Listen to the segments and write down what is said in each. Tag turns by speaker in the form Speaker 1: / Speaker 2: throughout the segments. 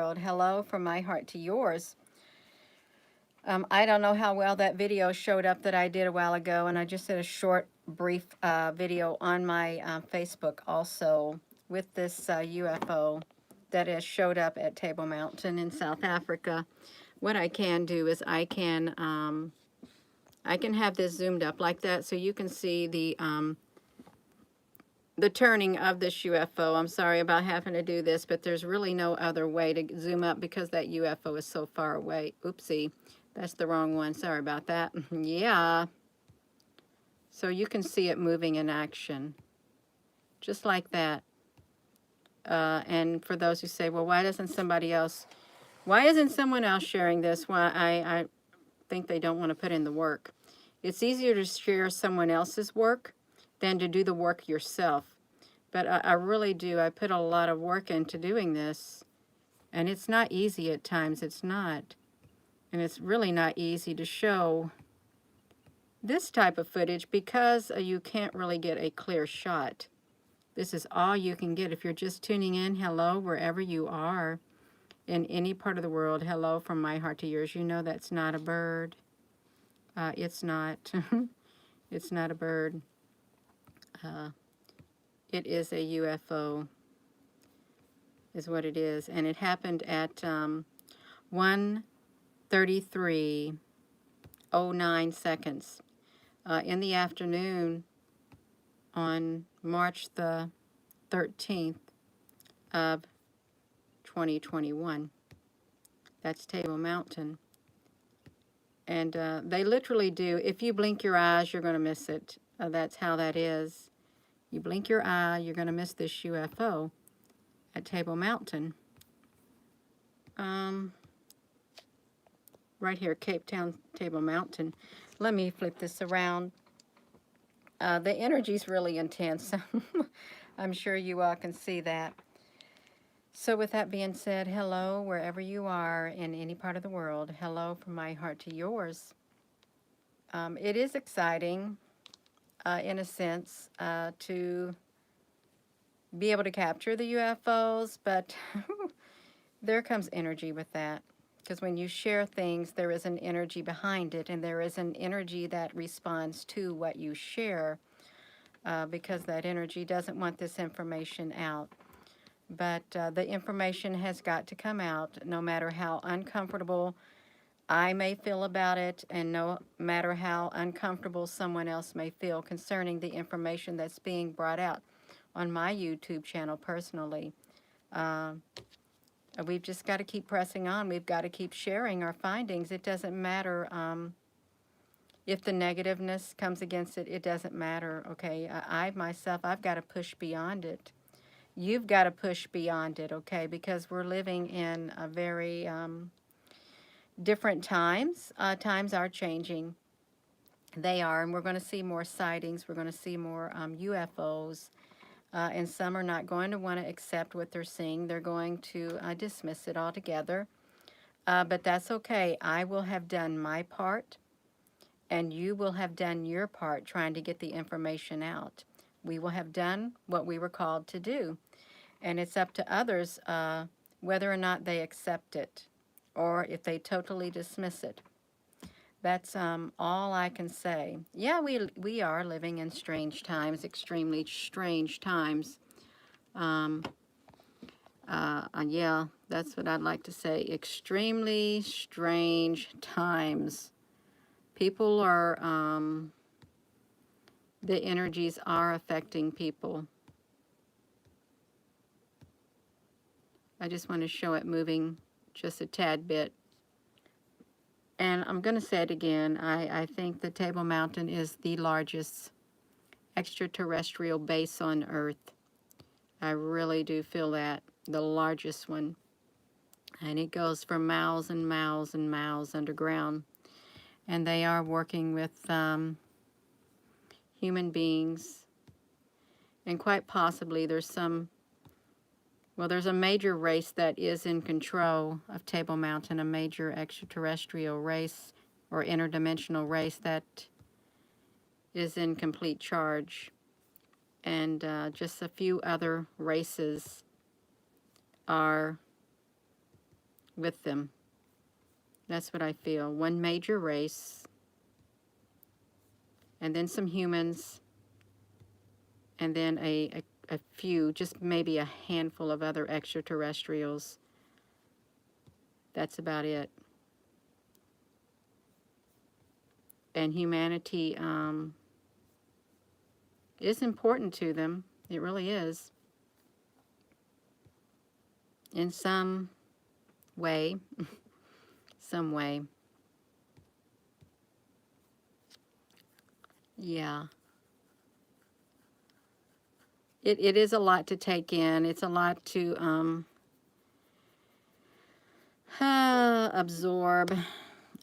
Speaker 1: world. Hello from my heart to yours. I don't know how well that video showed up that I did a while ago, and I just did a short, brief video on my Facebook also with this UFO that has showed up at Table Mountain in South Africa. What I can do is I can have this zoomed up like that so you can see the turning of this UFO. I'm sorry about having to do this, but there's really no other way to zoom up because that UFO is so far away. Oopsie, that's the wrong one. Sorry about that. Yeah. So you can see it moving in action, just like that. And for those who say, well, why isn't someone else sharing this? Why I think they don't want to put in the work. It's easier to share someone else's work than to do the work yourself. But I really do. I put a lot of work into doing this. And it's not easy at times. It's not. And it's really not easy to show this type of footage because you can't really get a clear shot. This is all you can get. If you're just tuning in, hello, wherever you are in any part of the world. Hello from my heart to yours. You know that's not a bird. It's not. It's not a bird. It is a UFO, is what it is. And it happened at 1:33:09 seconds in the afternoon on March the 13th of 2021. That's Table Mountain. And they literally do. If you blink your eyes, you're going to miss it. That's how that is. You blink your eye, you're going to miss this UFO at Table Mountain. Right here, Cape Town, Table Mountain. Let me flip this around. The energy's really intense. I'm sure you all can see that. So with that being said, hello wherever you are in any part of the world. Hello from my heart to yours. It is exciting, in a sense, to be able to capture the UFOs, but there comes energy with that. Because when you share things, there is an energy behind it, and there is an energy that responds to what you share, because that energy doesn't want this information out. But the information has got to come out, no matter how uncomfortable I may feel about it, and no matter how uncomfortable someone else may feel concerning the information that's being brought out on my YouTube channel personally. We've just got to keep pressing on. We've got to keep sharing our findings. It doesn't matter if the negativeness comes against it. It doesn't matter, okay? I myself, I've got to push beyond it. You've got to push beyond it, okay? Because we're living in a very different times. Times are changing. They are, and we're going to see more sightings. We're going to see more UFOs. And some are not going to want to accept what they're seeing. They're going to dismiss it altogether. But that's okay. I will have done my part, and you will have done your part trying to get the information out. We will have done what we were called to do. And it's up to others whether or not they accept it or if they totally dismiss it. That's all I can say. Yeah, we are living in strange times, extremely strange times. Yeah, that's what I'd like to say. Extremely strange times. People are, the energies are affecting people. I just want to show it moving just a tad bit. And I'm going to say it again. I think the Table Mountain is the largest extraterrestrial base on Earth. I really do feel that. The largest one. And it goes for miles and miles and miles underground. And they are working with human beings. And quite possibly there's some... Well, there's a major race that is in control of Table Mountain, a major extraterrestrial race or interdimensional race that is in complete charge. And just a few other races are with them. That's what I feel. One major race, and then some humans, and then a few, just maybe a handful of other extraterrestrials. That's about it. And humanity is important to them. It really is. In some way. Some way. Yeah. It is a lot to take in. It's a lot to absorb.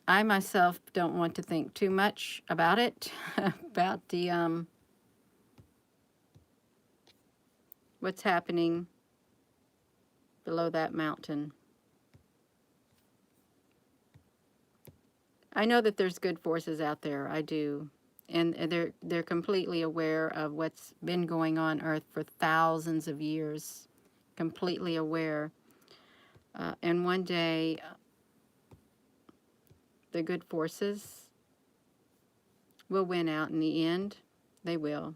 Speaker 1: I myself don't want to think too much about it, about the what's happening below that mountain. I know that there's good forces out there. I do. And they're completely aware of what's been going on Earth for thousands of years. Completely aware. And one day, the good forces will win out in the end. They will.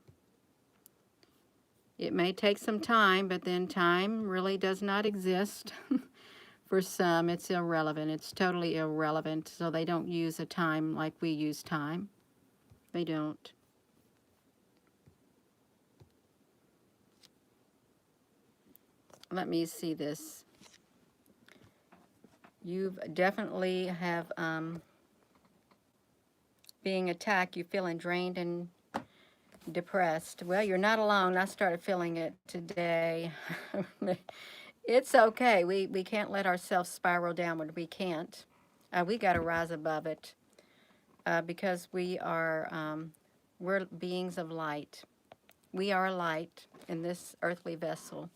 Speaker 1: It may take some time, but then time really does not exist. For some, it's irrelevant. It's totally irrelevant. So they don't use a time like we use time. They don't. Let me see this. You definitely have being attacked. You're feeling drained and depressed. Well, you're not alone. I started feeling it today. It's okay. We can't let ourselves spiral downward. We can't. We got to rise above it because we're beings of light. We are light in this earthly vessel.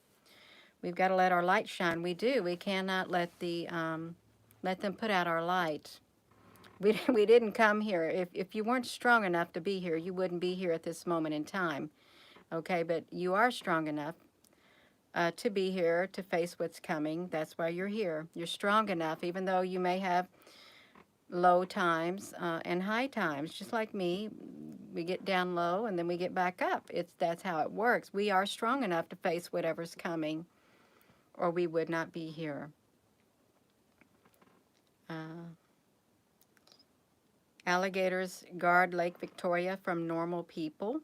Speaker 1: We've got to let our light shine. We do. We cannot let them put out our light. We didn't come here. If you weren't strong enough to be here, you wouldn't be here at this moment in time. Okay, but you are strong enough to be here, to face what's coming. That's why you're here. You're strong enough, even though you may have low times and high times. Just like me, we get down low and then we get back up. That's how it works. We are strong enough to face whatever's coming, or we would not be here. Alligators guard Lake Victoria from normal people.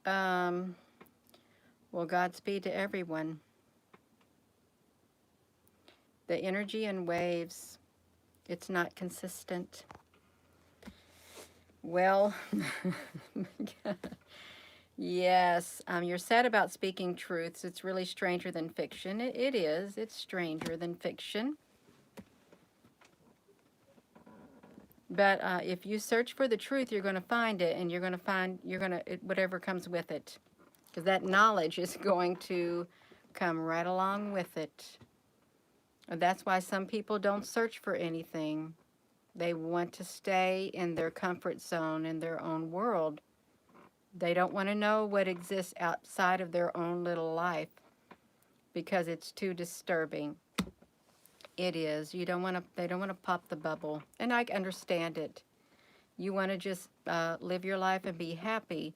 Speaker 1: Well, Godspeed to everyone. The energy and waves, it's not consistent. Well, yes, you're sad about speaking truths. It's really stranger than fiction. It is. It's stranger than fiction. But if you search for the truth, you're going to find it, and whatever comes with it. Because that knowledge is going to come right along with it. And that's why some people don't search for anything. They want to stay in their comfort zone, in their own world. They don't want to know what exists outside of their own little life because it's too disturbing. It is. They don't want to pop the bubble. And I understand it. You want to just live your life and be happy.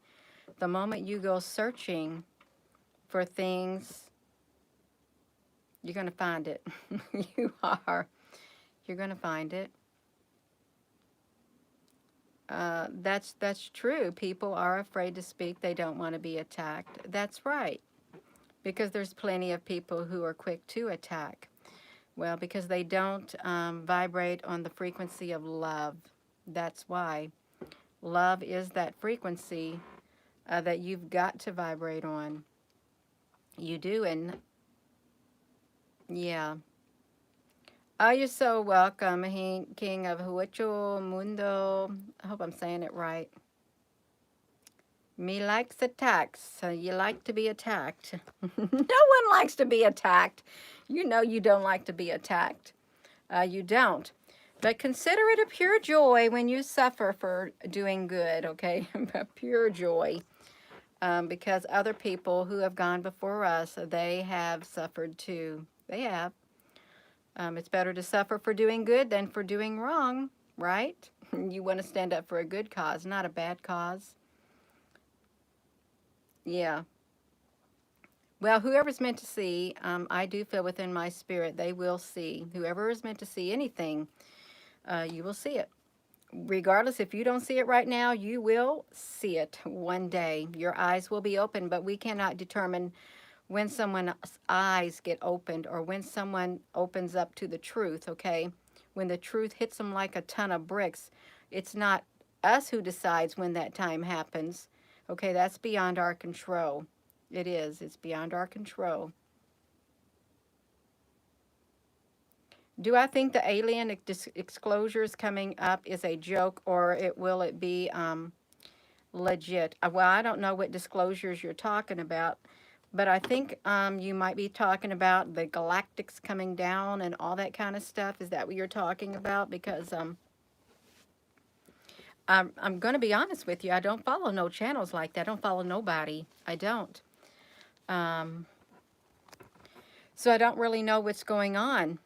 Speaker 1: The moment you go searching for things, you're going to find it. You are. You're going to find it. That's true. People are afraid to speak. They don't want to be attacked. That's right. Because there's plenty of people who are quick to attack. Well, because they don't vibrate on the frequency of love. That's why. Love is that frequency that you've got to vibrate on. You do, and yeah. Oh, you're so welcome, King of Huacho Mundo. I hope I'm saying it right. Me likes attacks. You like to be attacked. No one likes to be attacked. You know you don't like to be attacked. You don't. But consider it a pure joy when you suffer for doing good, okay? Pure joy. because other people who have gone before us, they have suffered too. They have. It's better to suffer for doing good than for doing wrong, right? You want to stand up for a good cause, not a bad cause. Yeah. Well, whoever's meant to see, I do feel within my spirit, they will see. Whoever is meant to see anything, you will see it. Regardless, if you don't see it right now, you will see it one day. Your eyes will be open, but we cannot determine when someone's eyes get opened or when someone opens up to the truth, okay? When the truth hits them like a ton of bricks, it's not us who decides when that time happens, okay? That's beyond our control. It is. It's beyond our control. Do I think the alien disclosures coming up is a joke, or will it be legit? Well, I don't know what disclosures you're talking about, but I think you might be talking about the galactics coming down and all that kind of stuff. Is that what you're talking about? Because I'm going to be honest with you. I don't follow no channels like that. I don't follow nobody. I don't. Um, so I don't really know what's going on.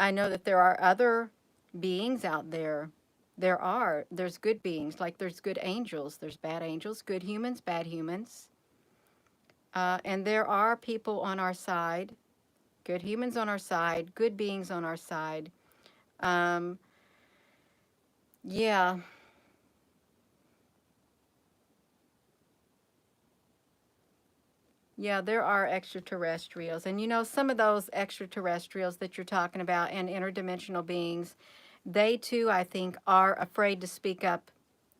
Speaker 1: I know that there are other beings out there. There's good beings, like there's good angels, there's bad angels, good humans, bad humans. And there are people on our side, good humans on our side, good beings on our side. Um, yeah, yeah, there are extraterrestrials. And you know, some of those extraterrestrials that you're talking about and interdimensional beings, they too, I think, are afraid to speak up.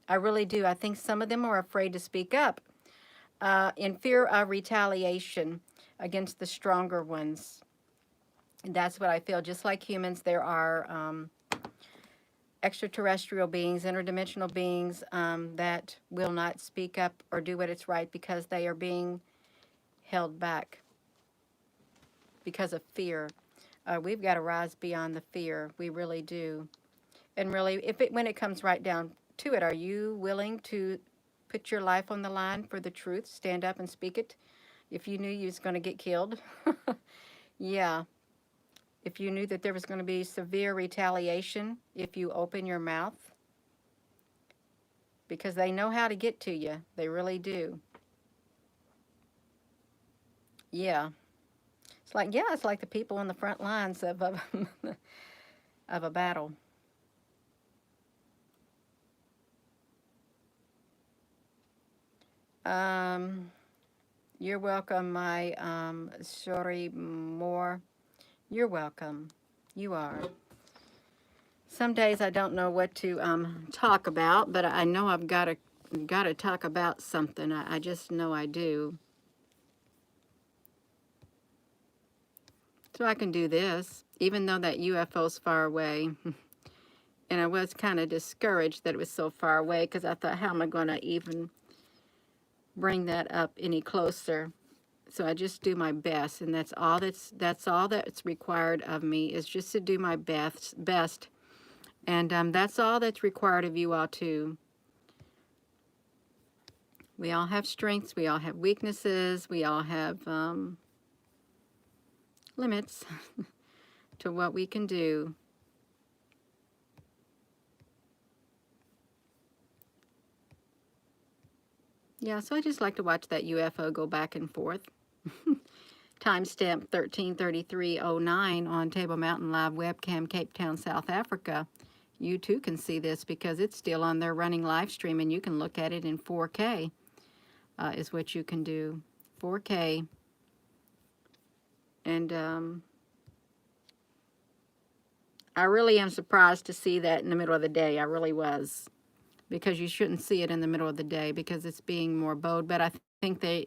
Speaker 1: I really do. I think some of them are afraid to speak up in fear of retaliation against the stronger ones. That's what I feel. Just like humans, there are extraterrestrial beings, interdimensional beings that will not speak up or do what is right because they are being held back because of fear. We've got to rise beyond the fear. We really do. And really, when it comes right down to it, are you willing to put your life on the line for the truth? Stand up and speak it? If you knew you was going to get killed? Yeah. If you knew that there was going to be severe retaliation if you open your mouth, because they know how to get to you. They really do. Yeah. It's like the people on the front lines of of a battle. Um, you're welcome, my sorry more. You're welcome. You are. Some days I don't know what to talk about, but I know I've got to talk about something. I just know I do. So I can do this, even though that UFO's far away. And I was kind of discouraged that it was so far away because I thought, how am I going to even bring that up any closer? So I just do my best, and that's all that's required of me is just to do my best. And that's all that's required of you all too. We all have strengths, we all have weaknesses, we all have limits to what we can do. Yeah, so I just like to watch that UFO go back and forth. Timestamp 13:33:09 on Table Mountain Live webcam, Cape Town, South Africa. You too can see this because it's still on their running live stream, and you can look at it in 4K is what you can do. 4K. And I really am surprised to see that in the middle of the day. I really was. Because you shouldn't see it in the middle of the day because it's being more bold. But I think the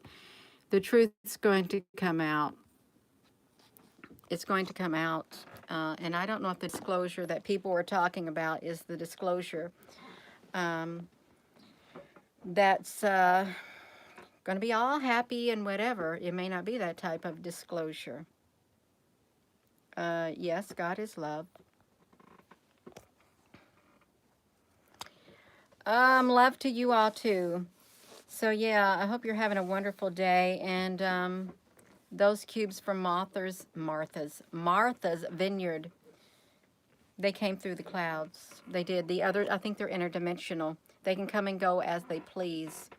Speaker 1: truth's going to come out. It's going to come out. And I don't know if the disclosure that people were talking about is the disclosure that's going to be all happy and whatever. It may not be that type of disclosure. Yes, God is love. Love to you all too. So yeah, I hope you're having a wonderful day. And those cubes from Martha's Vineyard, they came through the clouds. They did. The other, I think they're interdimensional. They can come and go as they please.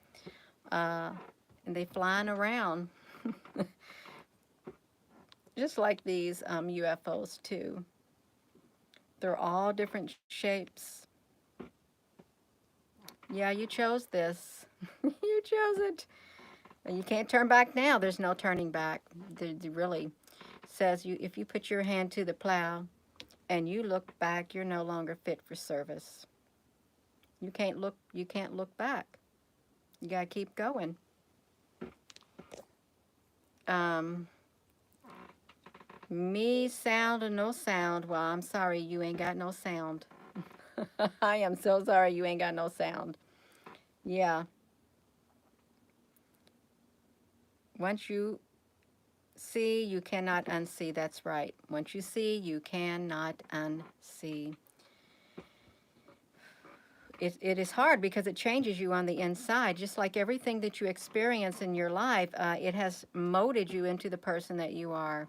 Speaker 1: Uh, and they flying around. Just like these UFOs too. They're all different shapes. Yeah, you chose this. You chose it. And you can't turn back now. There's no turning back. It really says you if you put your hand to the plow and you look back, you're no longer fit for service. You can't look back. You gotta keep going. Um, Me sound or no sound. Well, I'm sorry you ain't got no sound. I am so sorry you ain't got no sound. Yeah. Once you see, you cannot unsee. That's right. Once you see, you cannot unsee. It is hard because it changes you on the inside. Just like everything that you experience in your life, it has molded you into the person that you are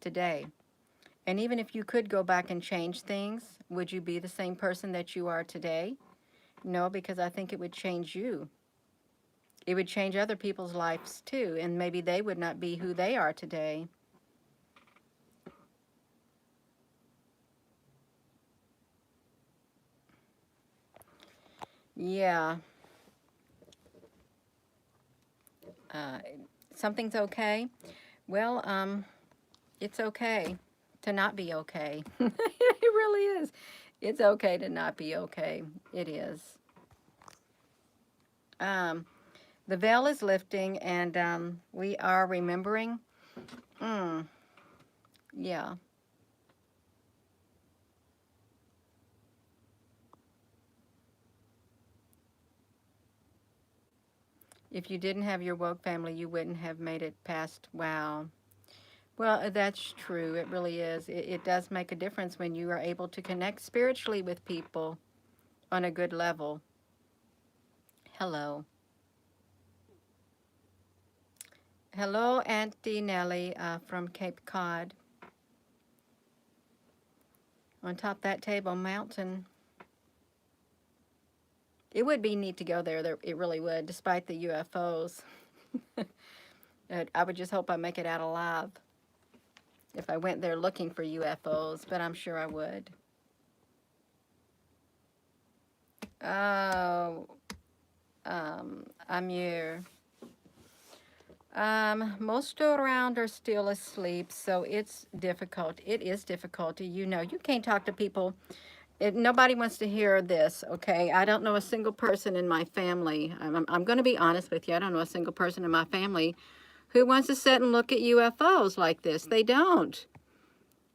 Speaker 1: today. And even if you could go back and change things, would you be the same person that you are today? No, because I think it would change you. It would change other people's lives too, and maybe they would not be who they are today. Yeah. Uh, Something's okay. Well, it's okay to not be okay. It really is. It's okay to not be okay. It is. Um, the veil is lifting, and we are remembering. Mm, yeah. If you didn't have your woke family, you wouldn't have made it past. Wow. Well, that's true. It really is. It does make a difference when you are able to connect spiritually with people on a good level. Hello. Hello, Auntie Nellie from Cape Cod. On top of that Table Mountain. It would be neat to go there. It really would, despite the UFOs. I would just hope I make it out alive if I went there looking for UFOs, but I'm sure I would. Oh, Amir. Most around are still asleep, so it's difficult. It is difficult. You know, you can't talk to people. Nobody wants to hear this, okay? I don't know a single person in my family. I'm going to be honest with you. I don't know a single person in my family who wants to sit and look at UFOs like this. They don't.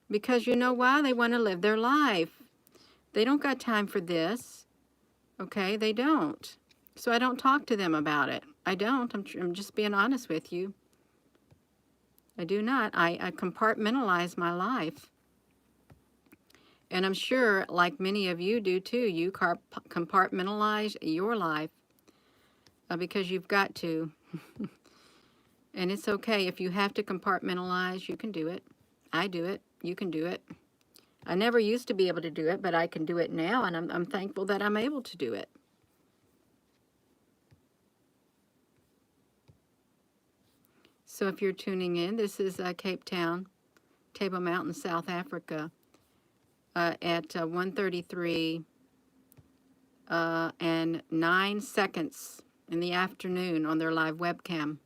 Speaker 1: Because you know why? They want to live their life. They don't got time for this, okay? They don't. So I don't talk to them about it. I don't. I'm just being honest with you. I do not. I compartmentalize my life. And I'm sure, like many of you do too, you compartmentalize your life because you've got to. And it's okay. If you have to compartmentalize, you can do it. I do it. You can do it. I never used to be able to do it, but I can do it now, and I'm thankful that I'm able to do it. So if you're tuning in, this is Cape Town, Table Mountain, South Africa, at 1:33 and 9 seconds in the afternoon on their live webcam.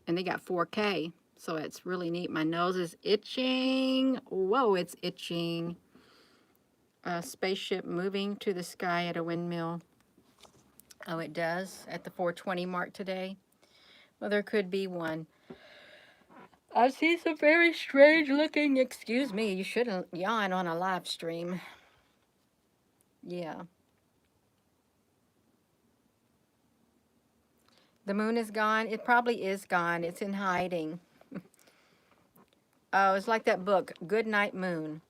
Speaker 1: And they got 4K, so it's really neat. My nose is itching. Whoa, it's itching. A spaceship moving to the sky at a windmill. Oh, it does at the 4:20 mark today. Well, there could be one. I see some very strange looking. Excuse me, you shouldn't yawn on a live stream. Yeah. The moon is gone. It probably is gone. It's in hiding. Oh, it's like that book, Good Night Moon.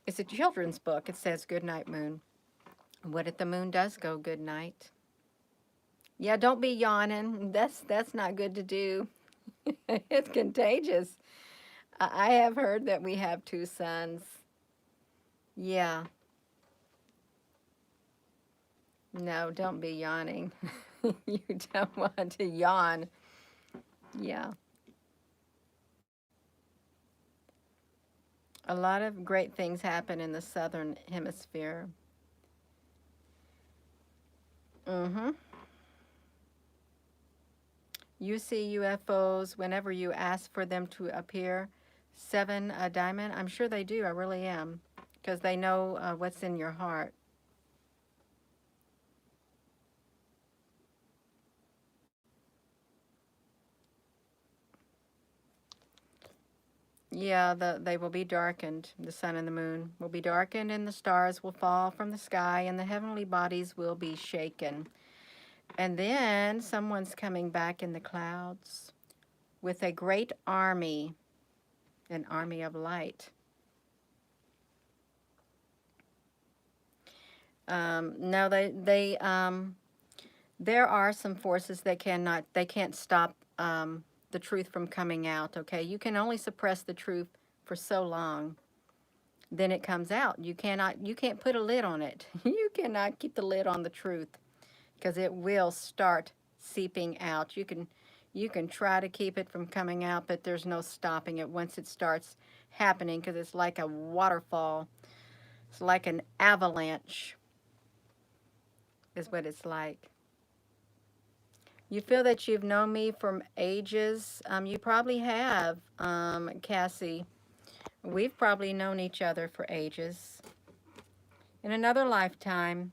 Speaker 1: It's a children's book. It says Good Night Moon. What if the moon does go good night? Yeah, don't be yawning. That's not good to do. It's contagious. I have heard that we have two sons. Yeah. No, don't be yawning. You don't want to yawn. Yeah. A lot of great things happen in the southern hemisphere. Mm-hmm. You see UFOs whenever you ask for them to appear. Seven a diamond. I'm sure they do. I really am. Because they know what's in your heart. Yeah, they will be darkened. The sun and the moon will be darkened, and the stars will fall from the sky, and the heavenly bodies will be shaken. And then someone's coming back in the clouds with a great army, an army of light. No, there are some forces that they can't stop the truth from coming out. Okay, you can only suppress the truth for so long. Then it comes out. You can't put a lid on it. You cannot keep the lid on the truth because it will start seeping out. You can try to keep it from coming out, but there's no stopping it once it starts happening because it's like a waterfall. It's like an avalanche is what it's like. You feel that you've known me from ages. You probably have, Cassie. We've probably known each other for ages. In another lifetime,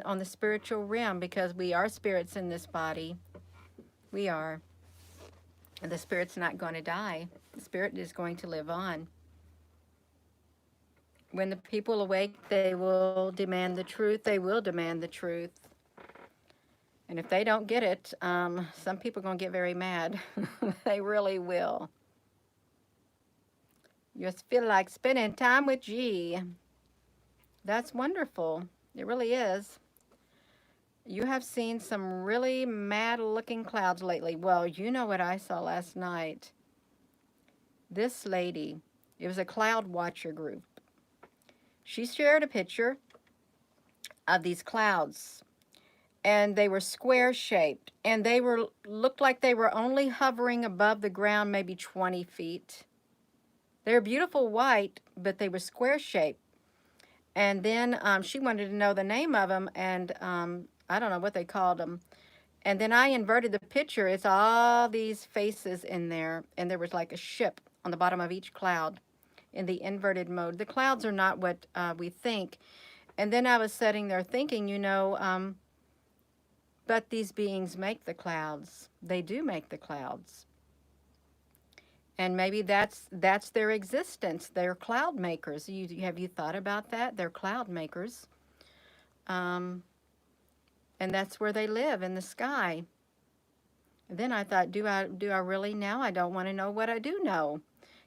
Speaker 1: on the spiritual realm, because we are spirits in this body. We are. And the spirit's not going to die. The spirit is going to live on. When the people awake, they will demand the truth. They will demand the truth. And if they don't get it, some people are going to get very mad. They really will. You just feel like spending time with G. That's wonderful. It really is. You have seen some really mad looking clouds lately. Well, you know what I saw last night. This lady, it was a cloud watcher group. She shared a picture of these clouds, and they were square shaped, and they were looked like they were only hovering above the ground maybe 20 feet. They were beautiful white, but they were square shaped. And then she wanted to know the name of them, and I don't know what they called them. And then I inverted the picture. It's all these faces in there, and there was like a ship on the bottom of each cloud in the inverted mode. The clouds are not what we think. And then I was sitting there thinking, but these beings make the clouds. They do make the clouds. And maybe that's their existence. They're cloud makers. Have you thought about that? They're cloud makers. Um, and that's where they live, in the sky. And then I thought, do I really now? I don't want to know what I do know,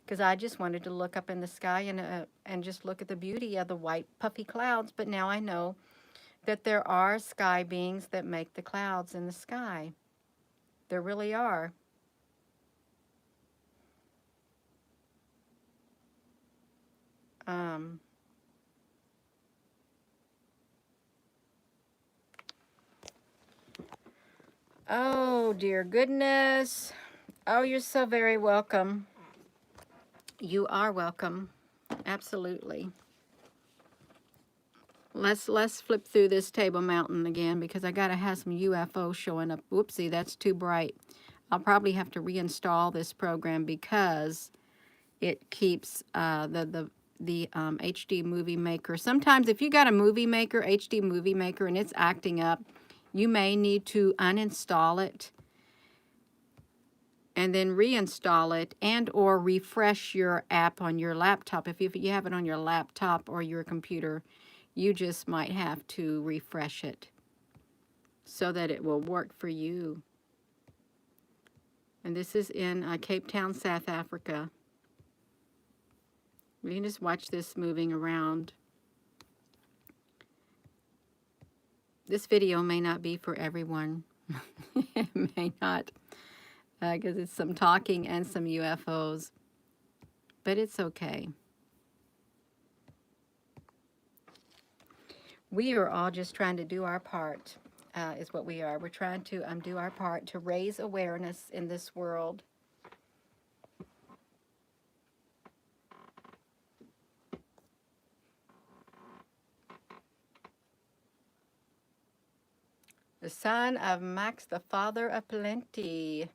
Speaker 1: because I just wanted to look up in the sky and just look at the beauty of the white puffy clouds. But now I know that there are sky beings that make the clouds in the sky. There really are. Um, oh, dear goodness. Oh, you're so very welcome. You are welcome. Absolutely. Let's flip through this Table Mountain again, because I gotta have some UFO showing up. Whoopsie, that's too bright. I'll probably have to reinstall this program because it keeps the HD movie maker. Sometimes if you got a movie maker, HD movie maker, and it's acting up, you may need to uninstall it and then reinstall it, and or refresh your app on your laptop. If you have it on your laptop or your computer, you just might have to refresh it so that it will work for you. And this is in Cape Town, South Africa. We can just watch this moving around. This video may not be for everyone. It may not, because it's some talking and some UFOs, but it's okay. We are all just trying to do our part, is what we are. We're trying to do our part to raise awareness in this world. The son of Max, the father of plenty.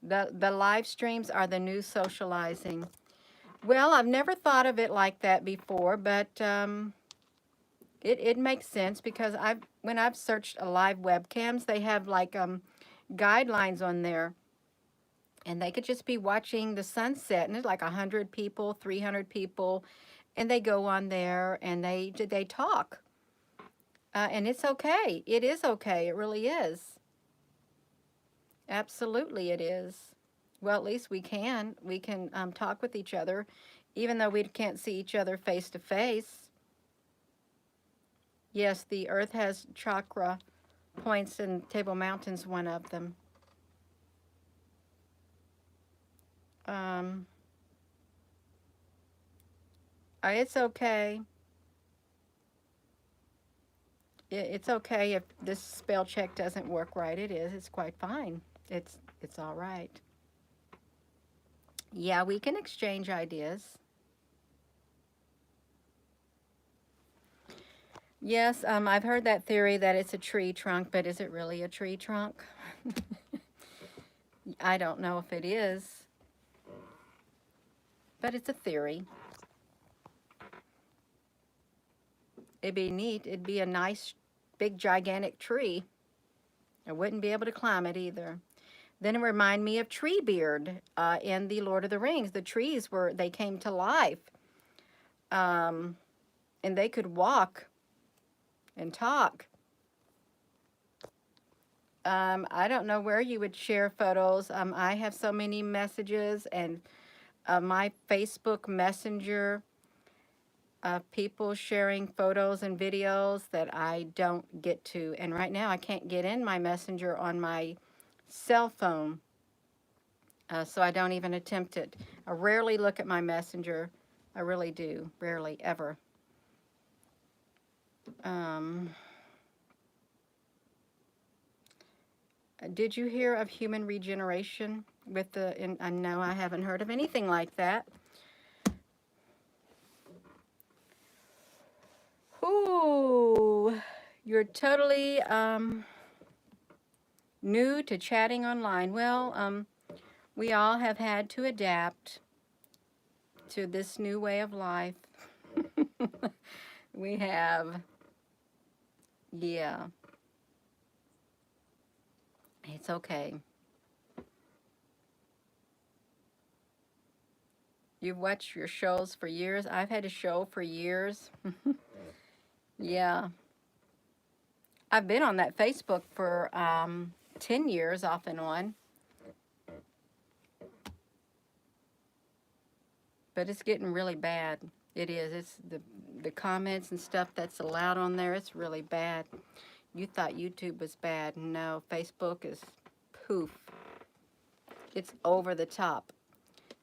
Speaker 1: The live streams are the new socializing. Well, I've never thought of it like that before, but it makes sense because when I've searched live webcams, they have like guidelines on there, and they could just be watching the sunset, and it's like 100 people, 300 people, and they go on there and they talk, and it's okay. It is okay. It really is. Absolutely, it is. Well, at least we can talk with each other, even though we can't see each other face to face. Yes, the Earth has chakra points, and Table Mountain's one of them. Um, it's okay. It's okay if this spell check doesn't work right. It is. It's quite fine. It's all right. Yeah, we can exchange ideas. Yes, I've heard that theory that it's a tree trunk, but is it really a tree trunk? I don't know if it is, but it's a theory. It'd be neat. It'd be a nice, big, gigantic tree. I wouldn't be able to climb it either. Then it reminded me of Treebeard in the Lord of the Rings. The trees they came to life, and they could walk and talk. I don't know where you would share photos. I have so many messages and my Facebook Messenger of people sharing photos and videos that I don't get to. And right now I can't get in my Messenger on my cell phone, so I don't even attempt it. I rarely look at my Messenger. I really do. Rarely, ever. Did you hear of human regeneration with I know I haven't heard of anything like that. Ooh, you're totally new to chatting online. Well, we all have had to adapt to this new way of life. We have, yeah, it's okay. You've watched your shows for years. I've had a show for years. Yeah. I've been on that Facebook for 10 years off and on. But it's getting really bad. It is. It's the comments and stuff that's allowed on there. It's really bad. You thought YouTube was bad. No, Facebook is poof. It's over the top.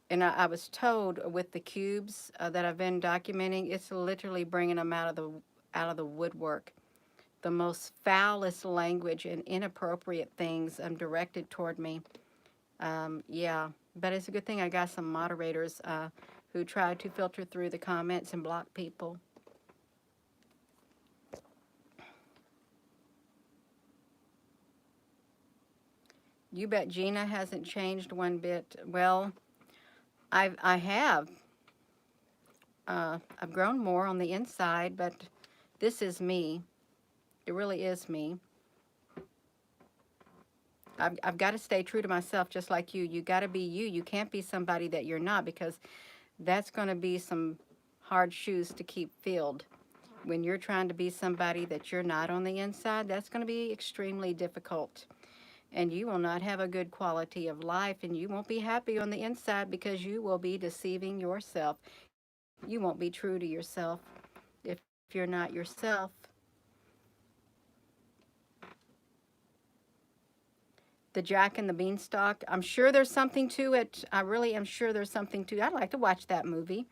Speaker 1: And I was told with the cubes that I've been documenting, it's literally bringing them out of the woodwork. The most foulest language and inappropriate things directed toward me. Yeah, but it's a good thing I got some moderators who try to filter through the comments and block people. You bet Gina hasn't changed one bit. Well, I have. I've grown more on the inside, but this is me. It really is me. I've got to stay true to myself, just like you. You got to be you. You can't be somebody that you're not, because that's going to be some hard shoes to keep filled. When you're trying to be somebody that you're not on the inside, that's going to be extremely difficult. And you will not have a good quality of life, and you won't be happy on the inside because you will be deceiving yourself. You won't be true to yourself if you're not yourself. The Jack and the Beanstalk. I'm sure there's something to it. I really am sure there's something to it. I'd like to watch that movie.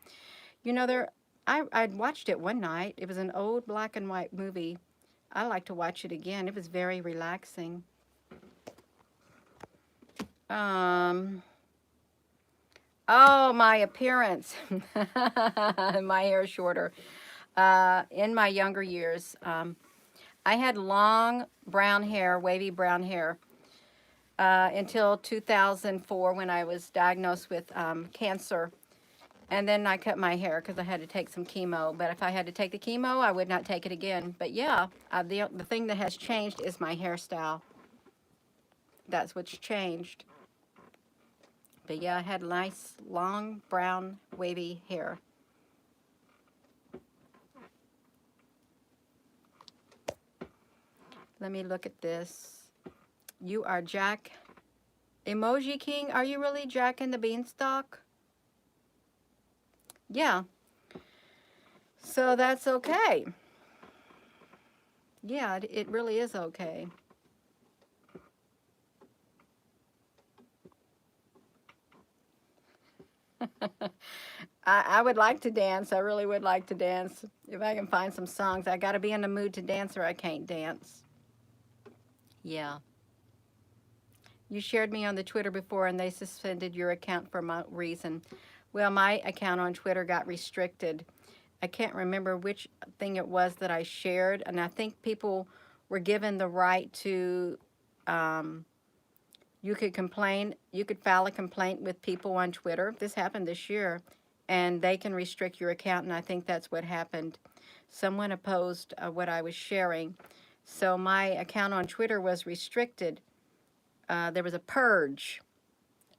Speaker 1: You know, I'd watched it one night. It was an old black and white movie. I like to watch it again. It was very relaxing. Oh, my appearance. My hair shorter. In my younger years, I had long brown hair, wavy brown hair, until 2004 when I was diagnosed with cancer. And then I cut my hair because I had to take some chemo. But if I had to take the chemo, I would not take it again. But yeah, the thing that has changed is my hairstyle. That's what's changed. But yeah, I had nice, long, brown, wavy hair. Let me look at this. You are Jack. Emoji King, are you really Jack and the Beanstalk? Yeah. So that's okay. Yeah, it really is okay. I would like to dance. I really would like to dance. If I can find some songs. I got to be in the mood to dance or I can't dance. Yeah. You shared me on the Twitter before and they suspended your account for my reason. Well, my account on Twitter got restricted. I can't remember which thing it was that I shared. And I think people were given the right to, you could complain, you could file a complaint with people on Twitter. This happened this year. And they can restrict your account, and I think that's what happened. Someone opposed what I was sharing. So my account on Twitter was restricted. There was a purge,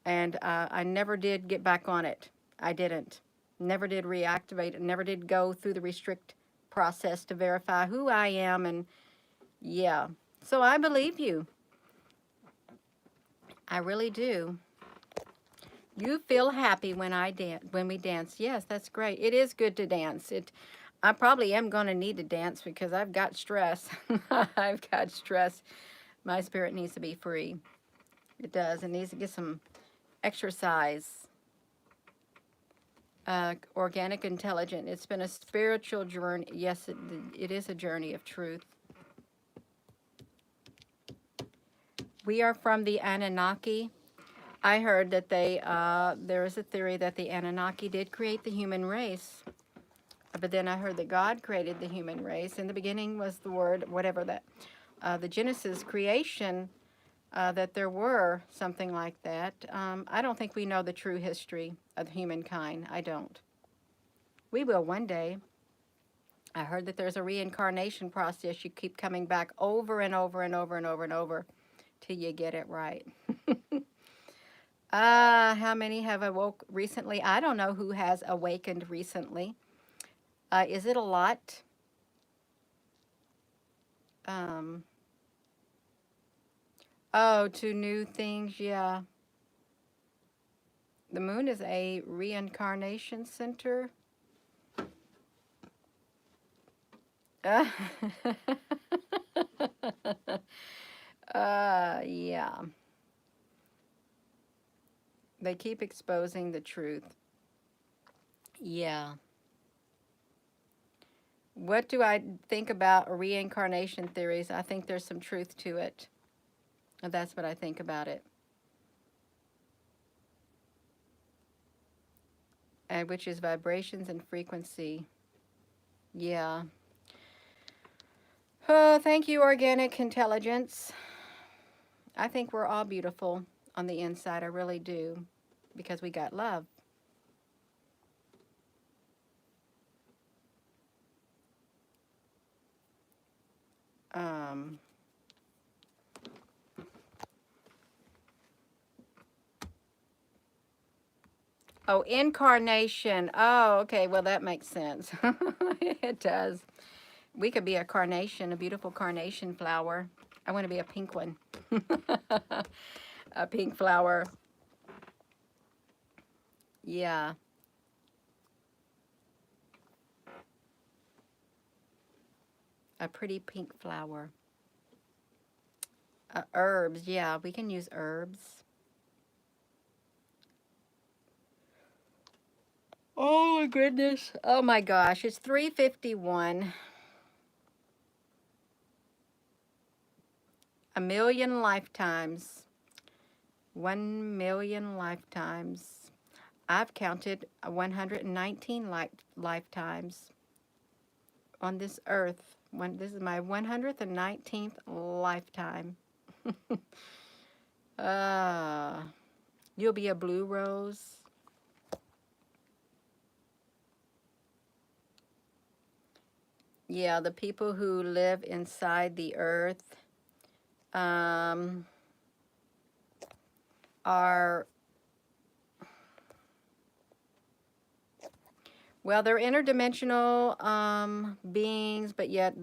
Speaker 1: and I never did get back on it. I didn't. Never did reactivate it. Never did go through the restrict process to verify who I am, and yeah. So I believe you. I really do. You feel happy when when we dance. Yes, that's great. It is good to dance. I probably am going to need to dance because I've got stress. I've got stress. My spirit needs to be free. It does. It needs to get some exercise. Organic intelligent. It's been a spiritual journey. Yes, it is a journey of truth. We are from the Anunnaki. I heard that there is a theory that the Anunnaki did create the human race. But then I heard that God created the human race. In the beginning was the word, whatever that, the Genesis creation, that there were something like that. I don't think we know the true history of humankind. I don't. We will one day. I heard that there's a reincarnation process. You keep coming back over and over and over and over and over till you get it right. How many have awoke recently? I don't know who has awakened recently. Is it a lot? Oh, to new things, yeah. The moon is a reincarnation center. Yeah. They keep exposing the truth. Yeah. What do I think about reincarnation theories? I think there's some truth to it. That's what I think about it. Which is vibrations and frequency. Yeah. Oh, thank you, organic intelligence. I think we're all beautiful on the inside. I really do. Because we got love. Oh, incarnation. Oh, okay. Well, that makes sense. It does. We could be a carnation, a beautiful carnation flower. I want to be a pink one. A pink flower. Yeah. A pretty pink flower. Herbs, yeah, we can use herbs. Oh my goodness. Oh my gosh, it's 3:51. A million lifetimes. 1 million lifetimes. I've counted 119 lifetimes on this earth. This is my 119th lifetime. uh, you'll be a blue rose. Yeah, the people who live inside the earth are, well, they're interdimensional beings, but yet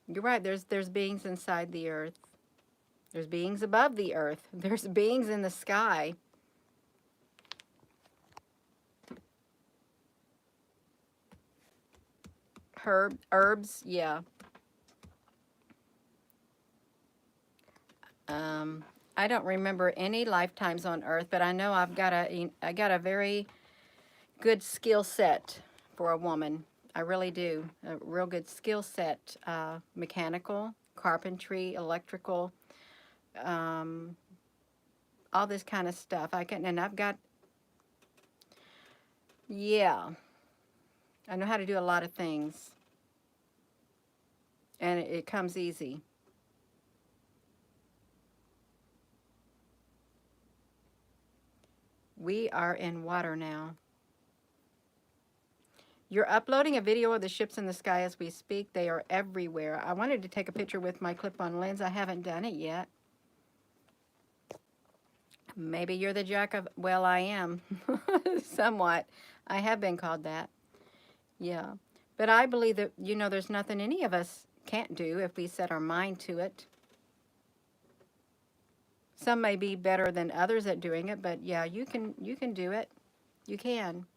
Speaker 1: you're right, there's beings inside the earth. There's beings above the earth. There's beings in the sky. Herbs, yeah. Um, I don't remember any lifetimes on earth, but I know I got a very good skill set for a woman. I really do. A real good skill set. Mechanical, carpentry, electrical, um, all this kind of stuff. And I've got, yeah, I know how to do a lot of things. And it comes easy. We are in water now. You're uploading a video of the ships in the sky as we speak. They are everywhere. I wanted to take a picture with my clip-on lens. I haven't done it yet. Maybe you're the jack of, well, I am. Somewhat. I have been called that. Yeah. But I believe that, there's nothing any of us can't do if we set our mind to it. Some may be better than others at doing it, but yeah, you can do it. You can.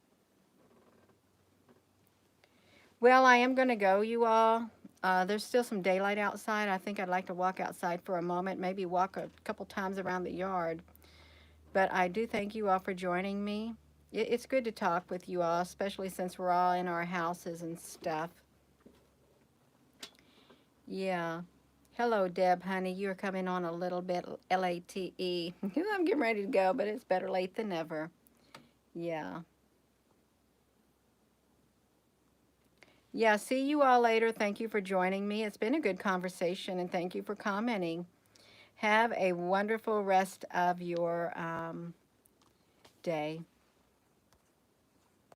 Speaker 1: Well, I am going to go, you all. There's still some daylight outside. I think I'd like to walk outside for a moment, maybe walk a couple times around the yard. But I do thank you all for joining me. It's good to talk with you all, especially since we're all in our houses and stuff. Yeah. Hello, Deb, honey. You're coming on a little bit late. I'm getting ready to go, but it's better late than never. Yeah. Yeah, see you all later. Thank you for joining me. It's been a good conversation, and thank you for commenting. Have a wonderful rest of your day.